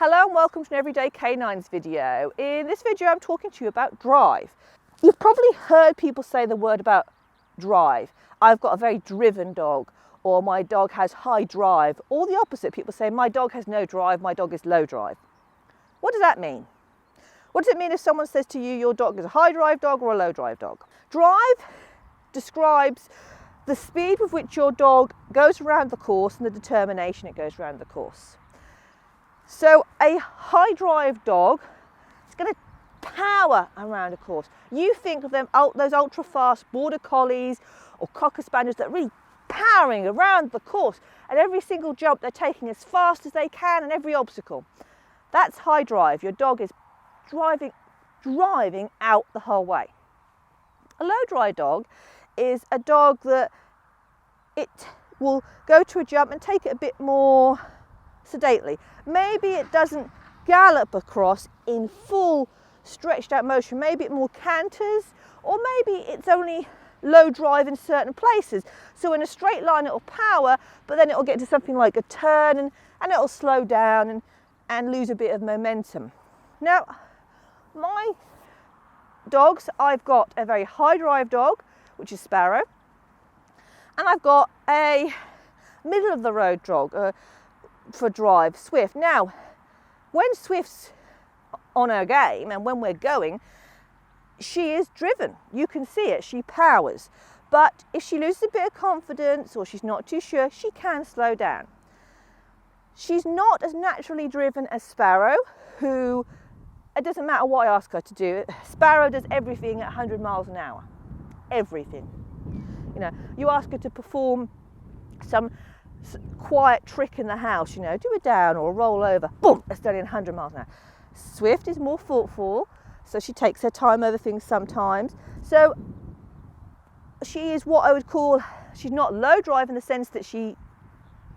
Hello and welcome to an Everyday Canines video. In this video I'm talking to you about drive. You've probably heard people say the word about drive. I've got a very driven dog, or my dog has high drive, or the opposite. People say my dog has no drive, my dog is low drive. What does that mean? What does it mean if someone says to you your dog is a high drive dog or a low drive dog? Drive describes the speed with which your dog goes around the course and the determination it goes around the course. So a high drive dog is going to power around a course. You think of them, those ultra fast border collies or cocker spaniels that are really powering around the course, and every single jump they're taking as fast as they can and every obstacle. That's high drive. Your dog is driving out the whole way. A low drive dog is a dog that it will go to a jump and take it a bit more sedately. Maybe it doesn't gallop across in full stretched out motion. Maybe it more canters, or maybe it's only low drive in certain places. So in a straight line it'll power, but then it'll get to something like a turn and it'll slow down and lose a bit of momentum. Now, my dogs, I've got a very high drive dog, which is Sparrow, and I've got a middle of the road dog for drive, Swift. Now, when Swift's on her game and when we're going, she is driven. You can see it, she powers. But if she loses a bit of confidence or she's not too sure, she can slow down. She's not as naturally driven as Sparrow, who, it doesn't matter what I ask her to do. Sparrow does everything at 100 miles an hour. Everything. You know, you ask her to perform some quiet trick in the house, you know, do a down or a roll over, boom, it's done in 100 miles an hour. Swift is more thoughtful, so she takes her time over things sometimes. So she is what I would call, she's not low drive in the sense that she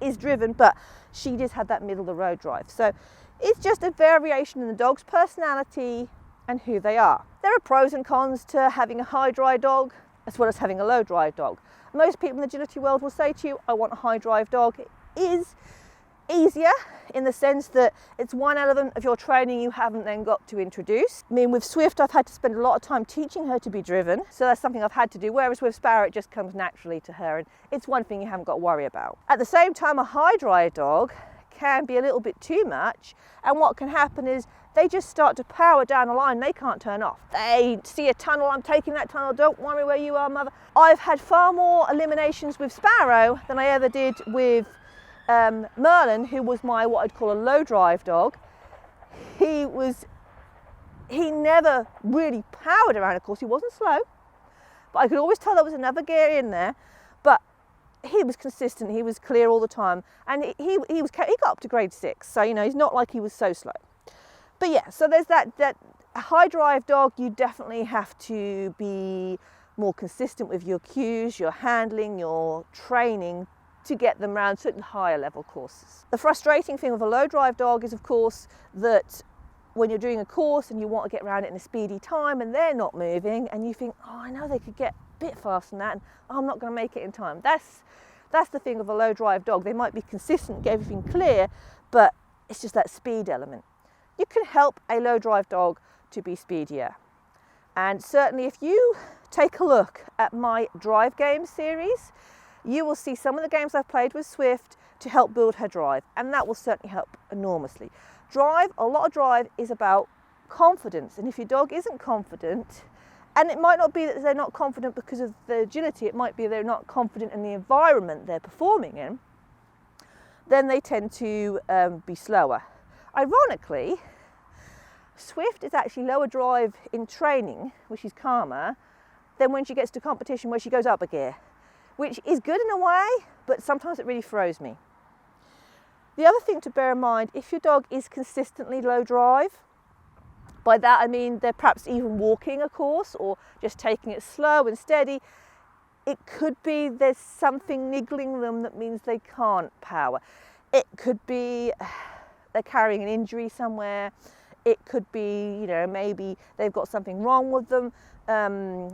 is driven, but she does have that middle of the road drive. So it's just a variation in the dog's personality and who they are. There are pros and cons to having a high drive dog as well as having a low drive dog. Most people in the agility world will say to you, I want a high drive dog. It is easier in the sense that it's one element of your training you haven't then got to introduce. I mean, with Swift, I've had to spend a lot of time teaching her to be driven. So that's something I've had to do, whereas with Sparrow, it just comes naturally to her. And it's one thing you haven't got to worry about. At the same time, a high drive dog can be a little bit too much. And what can happen is they just start to power down a line they can't turn off. They see a tunnel, I'm taking that tunnel, don't worry where you are, mother. I've had far more eliminations with Sparrow than I ever did with Merlin, who was my, what I'd call a low drive dog. He never really powered around a course. He wasn't slow, but I could always tell there was another gear in there, but he was consistent, he was clear all the time, and he got up to grade 6, so you know, he's not like he was so slow. But yeah, so there's that high drive dog, you definitely have to be more consistent with your cues, your handling, your training to get them around certain higher level courses. The frustrating thing with a low drive dog is, of course, that when you're doing a course and you want to get around it in a speedy time and they're not moving and you think, oh, I know they could get a bit faster than that and oh, I'm not going to make it in time. That's the thing of a low drive dog. They might be consistent, get everything clear, but it's just that speed element. You can help a low drive dog to be speedier. And certainly if you take a look at my drive game series, you will see some of the games I've played with Swift to help build her drive, and that will certainly help enormously. A lot of drive is about confidence, and if your dog isn't confident, and it might not be that they're not confident because of the agility, it might be they're not confident in the environment they're performing in, then they tend to be slower. Ironically, Swift is actually lower drive in training, which is calmer, than when she gets to competition where she goes up a gear, which is good in a way, but sometimes it really throws me. The other thing to bear in mind, if your dog is consistently low drive, by that I mean they're perhaps even walking a course or just taking it slow and steady, it could be there's something niggling them that means they can't power. It could be they're carrying an injury somewhere. It could be, you know, maybe they've got something wrong with them.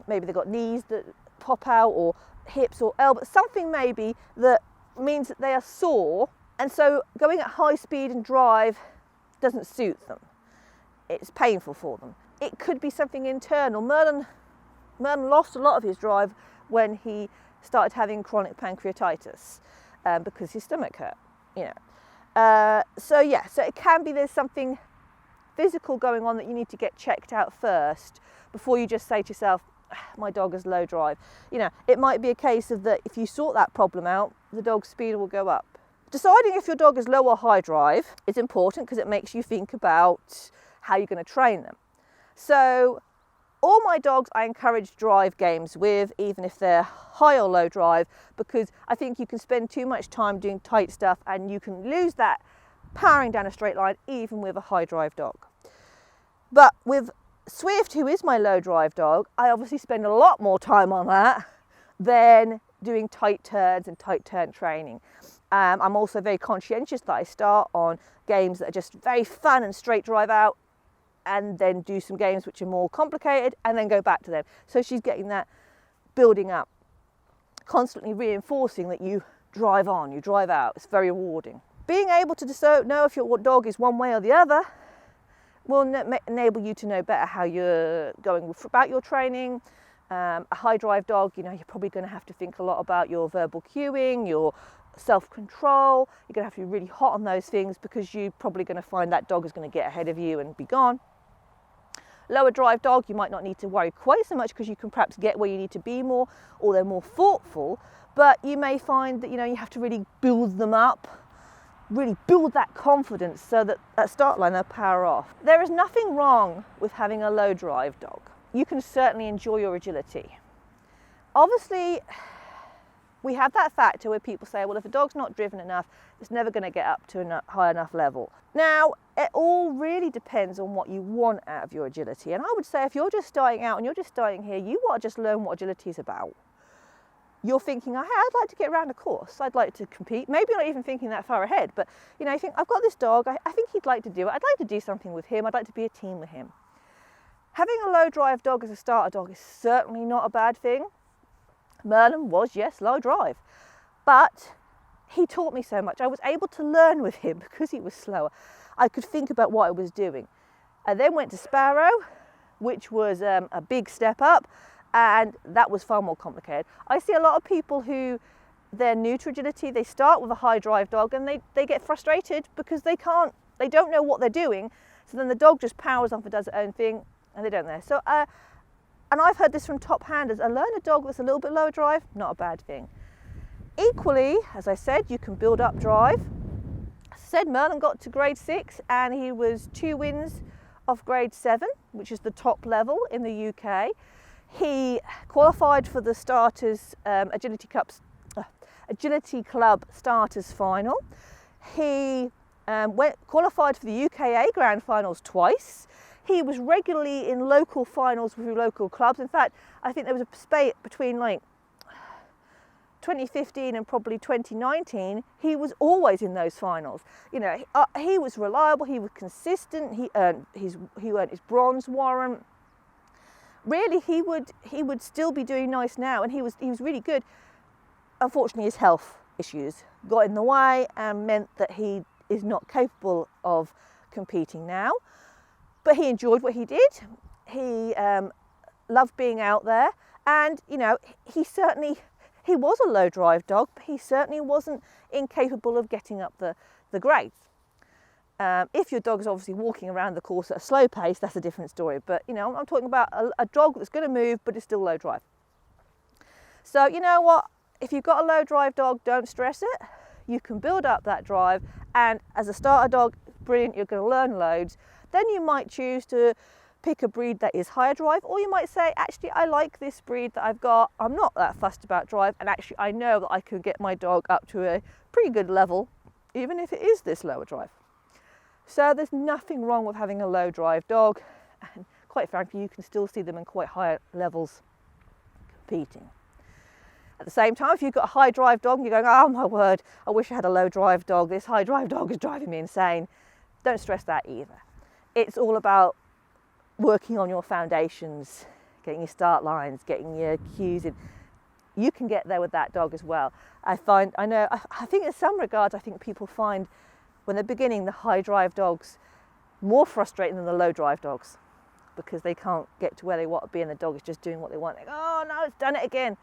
Maybe they've got knees that pop out or hips or elbows, something maybe that means that they are sore. And so going at high speed and drive doesn't suit them. It's painful for them. It could be something internal. Merlin lost a lot of his drive when he started having chronic pancreatitis because his stomach hurt, you know. So it can be there's something physical going on that you need to get checked out first before you just say to yourself, my dog has low drive. You know, it might be a case of that if you sort that problem out, the dog's speed will go up. Deciding if your dog is low or high drive is important because it makes you think about how you're going to train them. So all my dogs I encourage drive games with, even if they're high or low drive, because I think you can spend too much time doing tight stuff and you can lose that powering down a straight line even with a high drive dog. But with Swift, who is my low drive dog, I obviously spend a lot more time on that than doing tight turns and tight turn training. I'm also very conscientious that I start on games that are just very fun and straight drive out, and then do some games which are more complicated and then go back to them. So she's getting that building up, constantly reinforcing that you drive on, you drive out. It's very rewarding. Being able to know if your dog is one way or the other will enable you to know better how you're going about your training. A high drive dog, you know, you're probably going to have to think a lot about your verbal cueing, your self-control. You're going to have to be really hot on those things because you're probably going to find that dog is going to get ahead of you and be gone. Lower drive dog, you might not need to worry quite so much because you can perhaps get where you need to be more, or they're more thoughtful, but you may find that, you know, you have to really build them up, really build that confidence so that at start line they'll power off. There is nothing wrong with having a low drive dog. You can certainly enjoy your agility. Obviously, we have that factor where people say, well, if a dog's not driven enough, it's never going to get up to a high enough level. Now, it all really depends on what you want out of your agility. And I would say if you're just starting out and you're just starting here, you want to just learn what agility is about. You're thinking, hey, I'd like to get around a course. I'd like to compete. Maybe you're not even thinking that far ahead, but you know, you think, I've got this dog. I think he'd like to do it. I'd like to do something with him. I'd like to be a team with him. Having a low drive dog as a starter dog is certainly not a bad thing. Merlin was, yes, low drive, but he taught me so much. I was able to learn with him because he was slower. I could think about what I was doing. I then went to Sparrow, which was a big step up, and that was far more complicated. I see a lot of people who, they're new to agility, they start with a high drive dog and they get frustrated because they don't know what they're doing. So then the dog just powers off and does its own thing and they don't know. So, and I've heard this from top handers, a learner dog that's a little bit lower drive, not a bad thing. Equally, as I said, you can build up drive. As I said, Merlin got to grade 6 and he was 2 wins off grade 7, which is the top level in the UK. He qualified for the Starters Agility Club Starters Final. He qualified for the UKA Grand Finals twice. He was regularly in local finals with local clubs. In fact, I think there was a spate between like 2015 and probably 2019. He was always in those finals. You know, he was reliable. He was consistent. He earned his bronze warrant. Really, he would still be doing nice now, and he was really good. Unfortunately, his health issues got in the way and meant that he is not capable of competing now. But he enjoyed what he did. He loved being out there, and you know, he was a low drive dog, but he certainly wasn't incapable of getting up the grades. If your dog is obviously walking around the course at a slow pace, that's a different story. But you know, I'm talking about a dog that's going to move, but it's still low drive. So you know what? If you've got a low drive dog, don't stress it. You can build up that drive, and as a starter dog, brilliant. You're going to learn loads. Then you might choose to pick a breed that is higher drive, or you might say, actually, I like this breed that I've got. I'm not that fussed about drive, and actually, I know that I could get my dog up to a pretty good level, even if it is this lower drive. So there's nothing wrong with having a low drive dog, and quite frankly, you can still see them in quite high levels competing. At the same time, if you've got a high drive dog and you're going, oh my word, I wish I had a low drive dog, this high drive dog is driving me insane, don't stress that either. It's all about working on your foundations, getting your start lines, getting your cues in. You can get there with that dog as well. I think in some regards, I think people find when they're beginning, the high drive dogs more frustrating than the low drive dogs, because they can't get to where they want to be and the dog is just doing what they want. Like, oh no, it's done it again.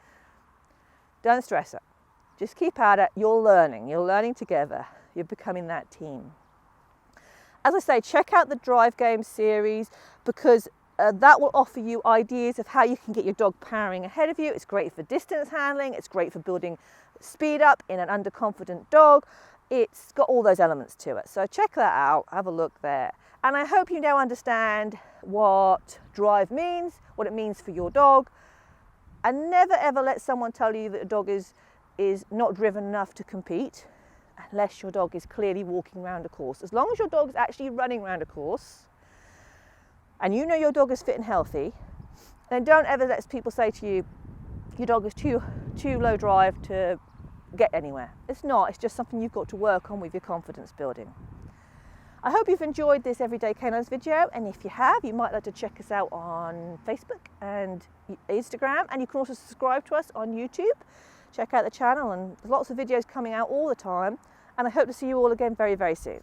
Don't stress it. Just keep at it. You're learning together. You're becoming that team. As I say, check out the Drive Game series, because that will offer you ideas of how you can get your dog powering ahead of you. It's great for distance handling. It's great for building speed up in an underconfident dog. It's got all those elements to it. So check that out. Have a look there. And I hope you now understand what drive means, what it means for your dog. And never ever let someone tell you that a dog is not driven enough to compete, unless your dog is clearly walking around a course. As long as your dog is actually running around a course and you know your dog is fit and healthy, then don't ever let people say to you, your dog is too low drive to get anywhere. It's not, it's just something you've got to work on with your confidence building. I hope you've enjoyed this Everyday Canines video, and if you have, you might like to check us out on Facebook and Instagram, and you can also subscribe to us on YouTube. Check out the channel, and there's lots of videos coming out all the time, and I hope to see you all again very, very soon.